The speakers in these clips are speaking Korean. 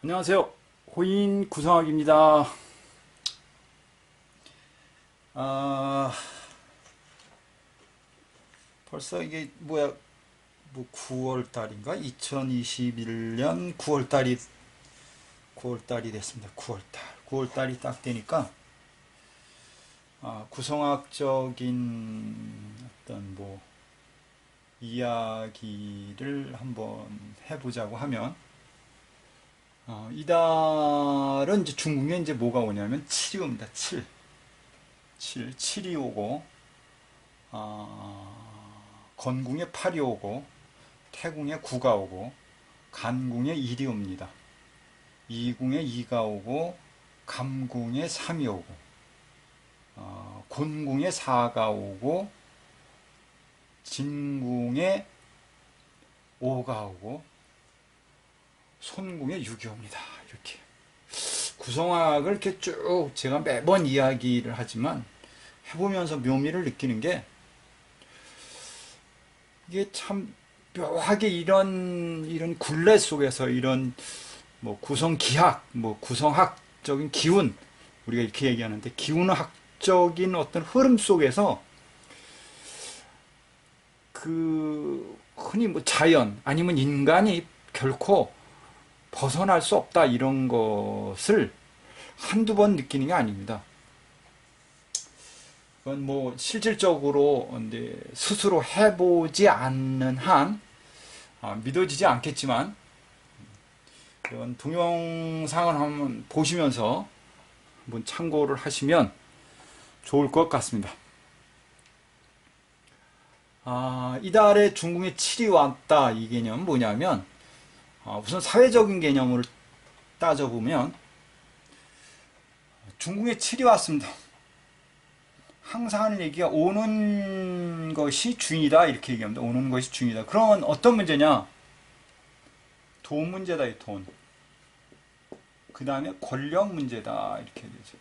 안녕하세요. 호인 구성학입니다. 아, 벌써 이게 뭐야, 9월 달인가? 2021년 9월 달이 됐습니다. 9월 달. 9월 달이 딱 되니까, 구성학적인 어떤 이야기를 한번 해보자고 하면, 이달은 이제 중국에 이제 뭐가 오냐면 7이 옵니다. 7. 7이 오고, 건궁에 8이 오고, 태궁에 9가 오고, 간궁에 1이 옵니다. 이궁에 2가 오고, 감궁에 3이 오고, 곤궁에 4가 오고, 진궁에 5가 오고, 손궁에 6이 옵니다. 이렇게. 구성학을 이렇게 쭉 제가 매번 이야기를 하지만 해보면서 묘미를 느끼는 게 이게 참 묘하게 이런 굴레 속에서 이런 구성기학, 구성학적인 기운, 우리가 이렇게 얘기하는데 기운학적인 어떤 흐름 속에서 흔히 자연 아니면 인간이 결코 벗어날 수 없다 이런 것을 한두 번 느끼는 게 아닙니다. 그건 실질적으로 이제 스스로 해보지 않는 한 믿어지지 않겠지만 이런 동영상을 한번 보시면서 한번 참고를 하시면 좋을 것 같습니다. 이달에 중궁에 7이 왔다 이 개념은 뭐냐면 우선 사회적인 개념으로 따져보면 중궁에 7이 왔습니다. 항상 하는 얘기가 오는 것이 중이다 이렇게 얘기합니다. 오는 것이 중이다. 그러면 어떤 문제냐? 돈 문제다. 이 돈. 그 다음에 권력 문제다 이렇게 되죠.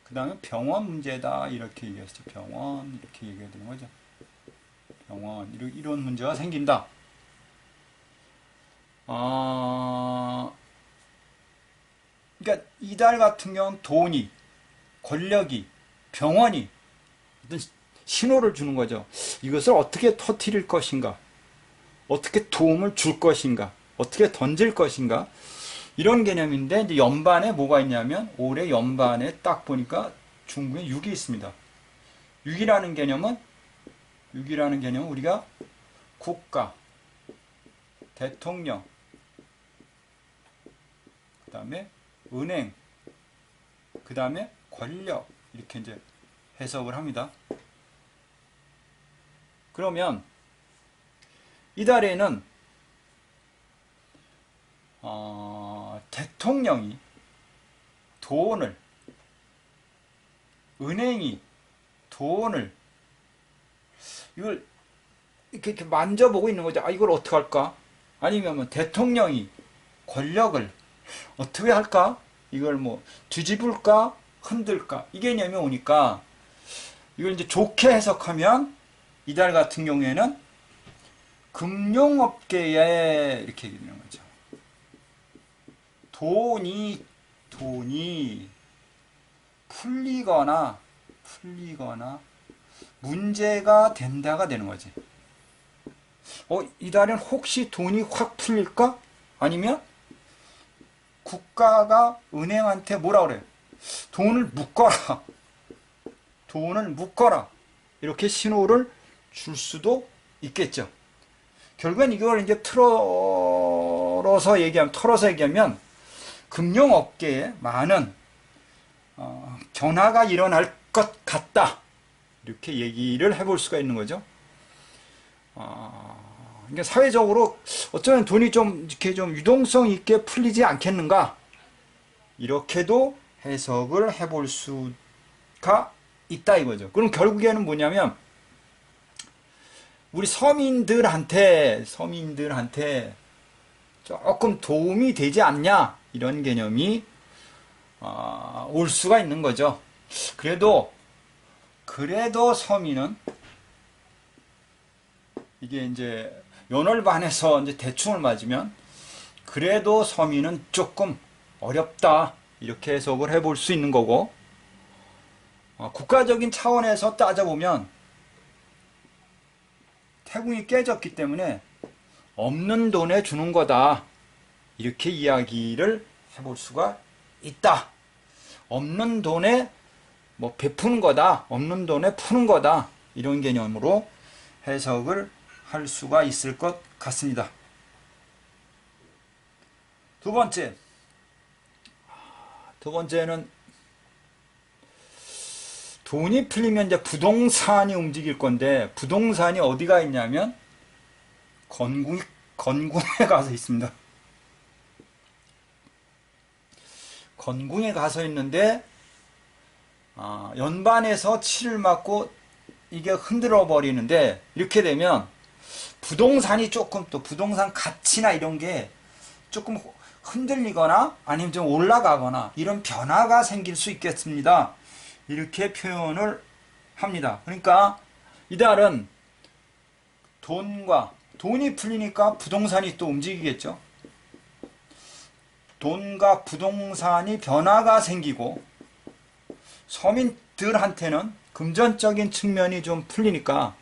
그 다음에 병원 문제다 이렇게 얘기했죠. 병원 이렇게 얘기해야 되는 거죠. 병원 이런 문제가 생긴다. 그러니까 이달 같은 경우는 돈이, 권력이, 병원이 어떤 신호를 주는 거죠. 이것을 어떻게 터뜨릴 것인가, 어떻게 도움을 줄 것인가, 어떻게 던질 것인가 이런 개념인데 이제 연반에 뭐가 있냐면 올해 연반에 딱 보니까 중국에 6이 있습니다. 6이라는 개념은 우리가 국가, 대통령, 그 다음에 은행, 그 다음에 권력 이렇게 이제 해석을 합니다. 그러면 이달에는 대통령이 돈을, 은행이 돈을 이걸 이렇게 만져보고 있는 거죠. 이걸 어떻게 할까? 아니면 대통령이 권력을 어떻게 할까? 이걸 뒤집을까? 흔들까? 이 개념이 오니까 이걸 이제 좋게 해석하면 이달 같은 경우에는 금융업계에 이렇게 얘기되는 거죠. 돈이 풀리거나 문제가 된다가 되는 거지. 이달엔 혹시 돈이 확 풀릴까? 아니면 국가가 은행한테 뭐라 그래? 돈을 묶어라. 이렇게 신호를 줄 수도 있겠죠. 결국엔 이걸 이제 털어서 얘기하면 금융업계에 많은 변화가 일어날 것 같다. 이렇게 얘기를 해볼 수가 있는 거죠. 그러니까 사회적으로 어쩌면 돈이 이렇게 좀 유동성 있게 풀리지 않겠는가? 이렇게도 해석을 해볼 수가 있다 이거죠. 그럼 결국에는 뭐냐면 우리 서민들한테 조금 도움이 되지 않냐 이런 개념이 올 수가 있는 거죠. 그래도 서민은 이게 이제 연월반에서 이제 대충을 맞으면 그래도 서민은 조금 어렵다 이렇게 해석을 해볼 수 있는 거고, 국가적인 차원에서 따져보면 태궁이 깨졌기 때문에 없는 돈에 주는 거다 이렇게 이야기를 해볼 수가 있다. 없는 돈에 뭐 베푸는 거다, 없는 돈에 푸는 거다, 이런 개념으로 해석을 할 수가 있을 것 같습니다. 두 번째는 돈이 풀리면 이제 부동산이 움직일 건데, 부동산이 어디가 있냐면 건궁에 가서 있습니다. 건궁에 가서 있는데, 연반에서 치를 맞고 이게 흔들어 버리는데, 이렇게 되면 부동산이 조금, 또 부동산 가치나 이런 게 조금 흔들리거나 아니면 좀 올라가거나 이런 변화가 생길 수 있겠습니다. 이렇게 표현을 합니다. 그러니까 이달은 돈이 풀리니까 부동산이 또 움직이겠죠. 돈과 부동산이 변화가 생기고 서민들한테는 금전적인 측면이 좀 풀리니까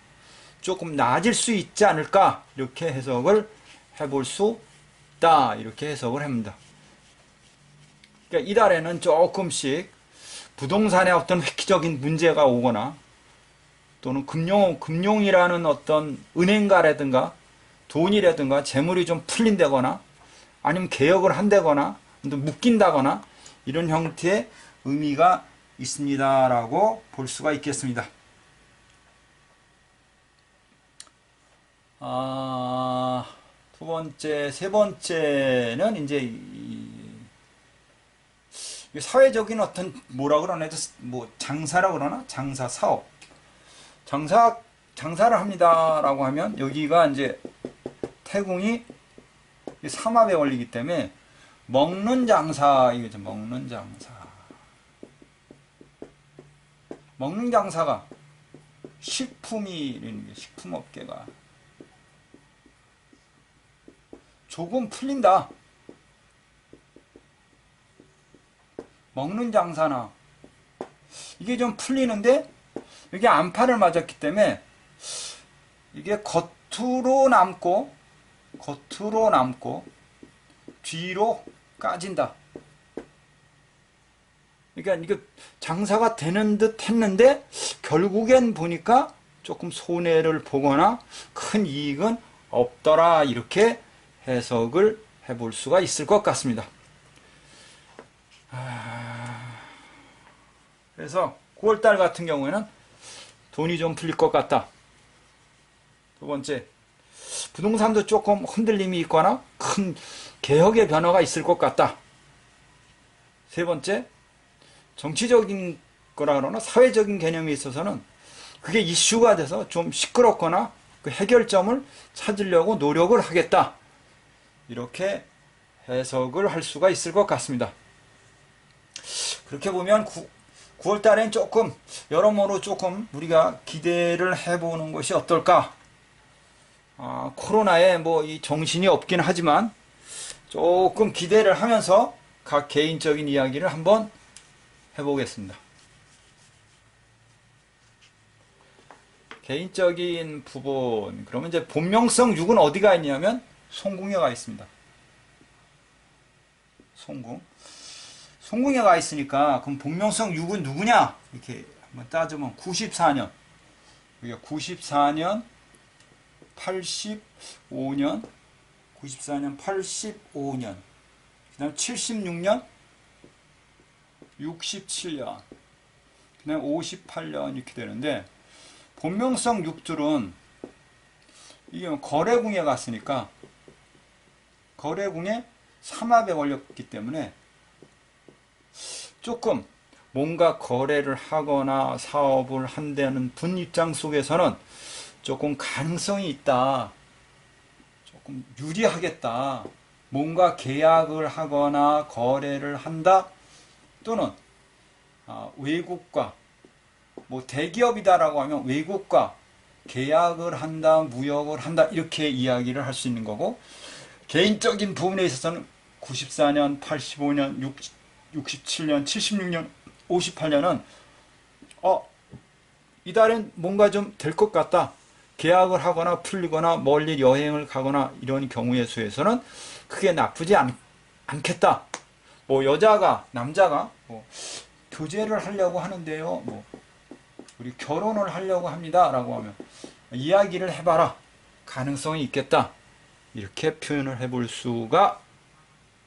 조금 나아질 수 있지 않을까, 이렇게 해석을 해볼 수 있다, 이렇게 해석을 합니다. 그러니까 이달에는 조금씩 부동산에 어떤 획기적인 문제가 오거나, 또는 금융이라는 어떤 은행가라든가 돈이라든가 재물이 좀 풀린다거나, 아니면 개혁을 한다거나 묶인다거나, 이런 형태의 의미가 있습니다라고 볼 수가 있겠습니다. 두 번째, 세 번째는 이제 사회적인 어떤 뭐라 그러나, 뭐 장사라 그러나, 장사 사업, 장사를 합니다라고 하면 여기가 이제 태궁이 삼합에 걸리기 때문에 먹는 장사, 이거죠. 먹는 장사가 식품업계가 조금 풀린다. 먹는 장사나 이게 좀 풀리는데, 이게 안파를 맞았기 때문에 이게 겉으로 남고 뒤로 까진다. 그러니까 이게 장사가 되는 듯 했는데 결국엔 보니까 조금 손해를 보거나 큰 이익은 없더라, 이렇게 해석을 해볼 수가 있을 것 같습니다. 그래서 9월달 같은 경우에는 돈이 좀 풀릴 것 같다. 두 번째, 부동산도 조금 흔들림이 있거나 큰 개혁의 변화가 있을 것 같다. 세 번째, 정치적인 거라 그러나 사회적인 개념에 있어서는 그게 이슈가 돼서 좀 시끄럽거나 그 해결점을 찾으려고 노력을 하겠다. 이렇게 해석을 할 수가 있을 것 같습니다. 그렇게 보면 9월 달엔 조금 여러모로 조금 우리가 기대를 해보는 것이 어떨까. 코로나에 뭐 이 정신이 없긴 하지만 조금 기대를 하면서 각 개인적인 이야기를 한번 해보겠습니다. 개인적인 부분, 그러면 이제 본명성 6은 어디가 있냐면 송궁에 가 있습니다. 송궁에 가 있으니까 그럼 본명성 6은 누구냐? 이렇게 한번 따지면 94년, 우리가 94년, 85년, 그 다음 76년, 67년, 그 다음 58년 이렇게 되는데, 본명성 6들은 이게 거래궁에 갔으니까 거래궁에 삼합에 걸렸기 때문에 조금 뭔가 거래를 하거나 사업을 한다는 분 입장 속에서는 조금 가능성이 있다, 조금 유리하겠다, 뭔가 계약을 하거나 거래를 한다, 또는 외국과 뭐 대기업이다라고 하면 외국과 계약을 한다, 무역을 한다, 이렇게 이야기를 할 수 있는 거고, 개인적인 부분에 있어서는 94년, 85년, 67년, 76년, 58년은 이달엔 뭔가 좀 될 것 같다. 계약을 하거나 풀리거나 멀리 여행을 가거나 이런 경우의 수에서는 크게 나쁘지 않겠다. 뭐 여자가 남자가 뭐 교제를 하려고 하는데요. 뭐 우리 결혼을 하려고 합니다라고 하면 이야기를 해봐라. 가능성이 있겠다. 이렇게 표현을 해볼 수가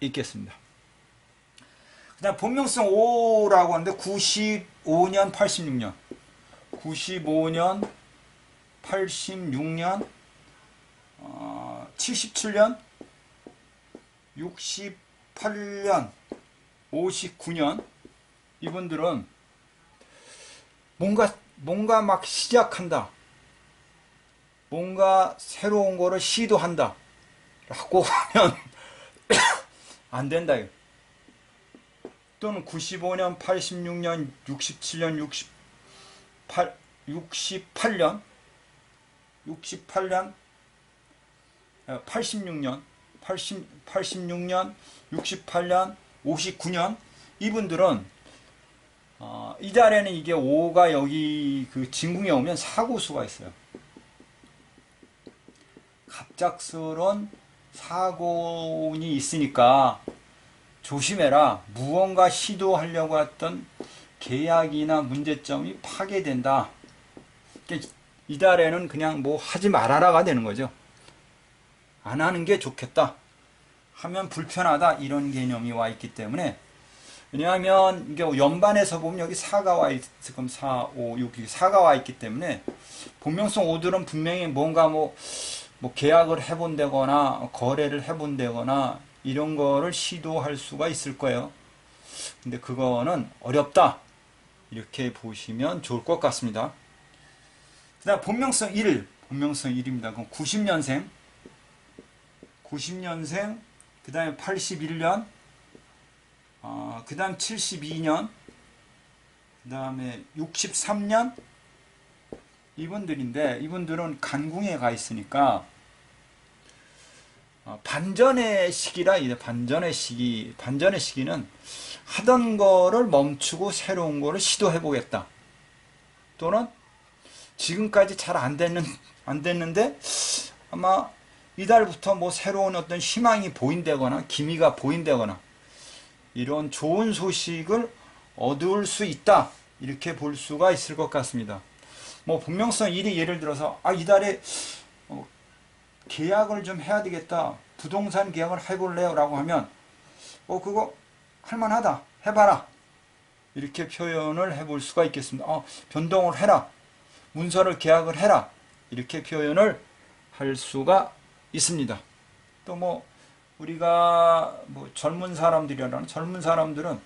있겠습니다. 그다음 본명성 5라고 하는데 95년, 86년, 95년, 86년, 77년, 68년, 59년 이분들은 뭔가 막 시작한다. 뭔가 새로운 거를 시도한다. 라고 하면 안 된다. 또는 95년, 86년, 67년, 68년, 86년, 86년, 68년, 59년 이분들은 이 자리에는 이게 5가 여기 그 진궁에 오면 사고수가 있어요. 갑작스러운 사고운이 있으니까 조심해라. 무언가 시도하려고 했던 계약이나 문제점이 파괴된다. 이 달에는 그냥 뭐 하지 말아라가 되는 거죠. 안 하는 게 좋겠다. 하면 불편하다. 이런 개념이 와 있기 때문에 왜냐하면 이게 연반에서 보면 여기 4가 와 지금 4, 5, 6, 4가 와 있기 때문에 본명성 5들은 분명히 뭔가 뭐 계약을 해본다거나 거래를 해본다거나 이런 거를 시도할 수가 있을 거예요. 근데 그거는 어렵다. 이렇게 보시면 좋을 것 같습니다. 그 다음 본명성 1. 본명성 1입니다. 그럼 90년생. 그 다음에 81년. 그 다음 72년. 그 다음에 63년. 이분들인데 이분들은 간궁에 가 있으니까 반전의 시기라 이제 반전의 시기는 하던 거를 멈추고 새로운 거를 시도해 보겠다. 또는 지금까지 잘 안 됐는데 아마 이달부터 뭐 새로운 어떤 희망이 보인다거나 기미가 보인다거나 이런 좋은 소식을 얻을 수 있다. 이렇게 볼 수가 있을 것 같습니다. 뭐 본명성 1이 예를 들어서 이달에 계약을 좀 해야 되겠다. 부동산 계약을 해볼래요? 라고 하면 그거 할만하다. 해봐라. 이렇게 표현을 해볼 수가 있겠습니다. 변동을 해라. 문서를 계약을 해라. 이렇게 표현을 할 수가 있습니다. 또 뭐 우리가 뭐 젊은 사람들이라는 젊은 사람들은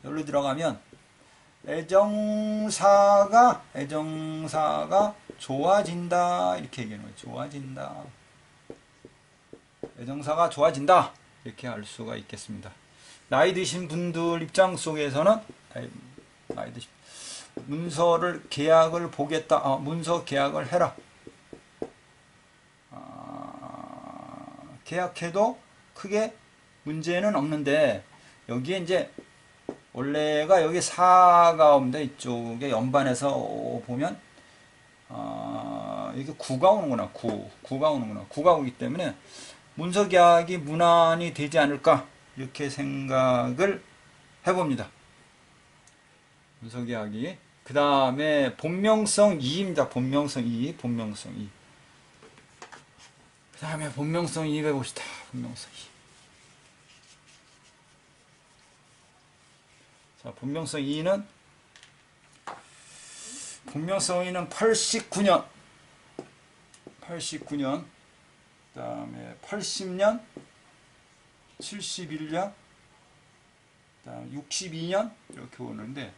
여기로 들어가면 애정사가 좋아진다 이렇게 얘기하는 거예요. 좋아진다. 애정사가 좋아진다 이렇게 알 수가 있겠습니다. 나이 드신 분들 입장 속에서는 나이 드신 문서를 계약을 보겠다. 문서 계약을 해라. 계약해도 크게 문제는 없는데 여기에 이제 원래가 여기 4가 없는데 이쪽에 연반에서 보면 이게 9가 오는구나. 9가 오는구나. 9가 오기 때문에 문서 계약이 무난히 되지 않을까 이렇게 생각을 해봅니다. 문서 계약이 그 다음에 본명성 2입니다. 본명성 2. 그 다음에 본명성 2 해봅시다. 본명성 2. 자, 본명성 2는 89년, 그 다음에 80년, 71년, 그 다음 62년 이렇게 오는데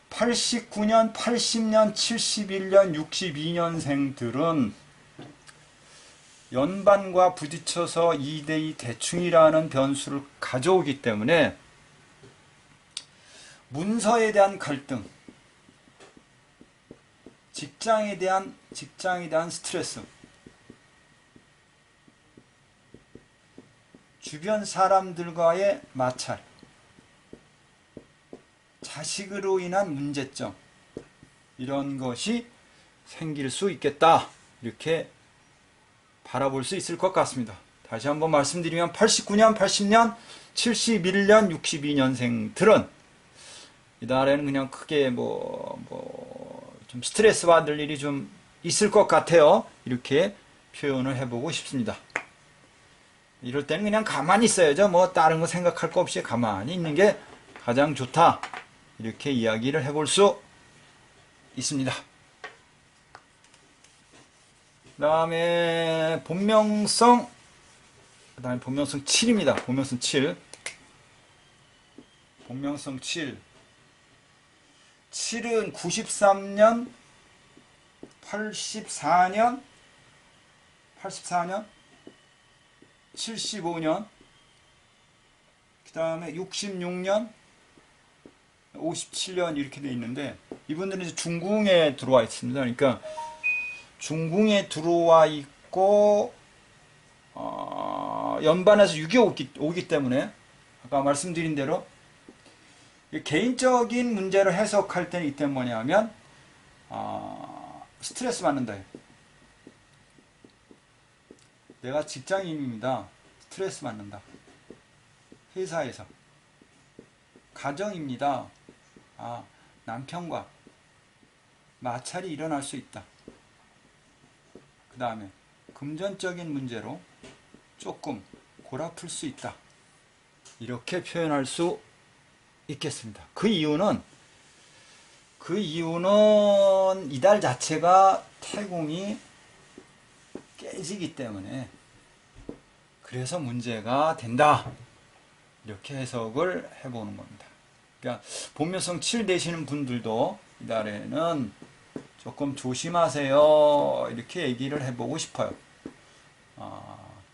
89년, 80년, 71년, 62년생들은 연반과 부딪혀서 2대2 대충이라는 변수를 가져오기 때문에 문서에 대한 갈등, 직장에 대한 스트레스, 주변 사람들과의 마찰, 자식으로 인한 문제점, 이런 것이 생길 수 있겠다, 이렇게 바라볼 수 있을 것 같습니다. 다시 한번 말씀드리면 89년, 80년, 71년, 62년생들은 이달에는 그냥 크게 좀 스트레스 받을 일이 좀 있을 것 같아요. 이렇게 표현을 해보고 싶습니다. 이럴 때는 그냥 가만히 있어야죠. 뭐 다른 거 생각할 거 없이 가만히 있는 게 가장 좋다, 이렇게 이야기를 해볼 수 있습니다. 그 다음에 본명성 7입니다. 본명성 7. 본명성 7. 7은 93년, 84년, 75년, 그 다음에 66년, 57년 이렇게 돼 있는데, 이분들은 이제 중궁에 들어와 있습니다. 그러니까 중궁에 들어와 있고 연반에서 6이 오기 때문에 아까 말씀드린 대로 개인적인 문제를 해석할 때는 이때 뭐냐면 스트레스 받는다. 내가 직장인입니다. 스트레스 받는다. 회사에서. 가정입니다. 남편과 마찰이 일어날 수 있다. 그 다음에 금전적인 문제로 조금 골아플 수 있다. 이렇게 표현할 수 있겠습니다. 그 이유는 이달 자체가 태궁이 깨지기 때문에 그래서 문제가 된다, 이렇게 해석을 해보는 겁니다. 그러니까 본명성 7 되시는 분들도 이달에는 조금 조심하세요, 이렇게 얘기를 해보고 싶어요.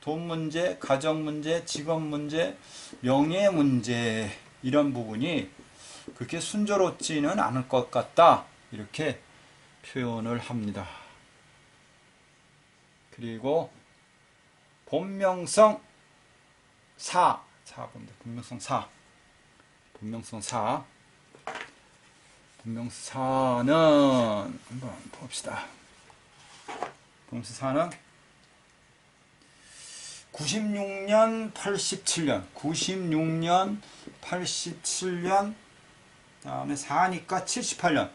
돈 문제, 가정 문제, 직업 문제, 명예 문제, 이런 부분이 그렇게 순조롭지는 않을 것 같다, 이렇게 표현을 합니다. 그리고 본명성 4, 본명성 4. 본명성 4는 한번 봅시다. 본명성 4는 96년, 87년, 다음에 4니까 78년,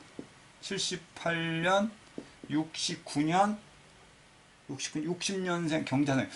69년, 60년생 경자생,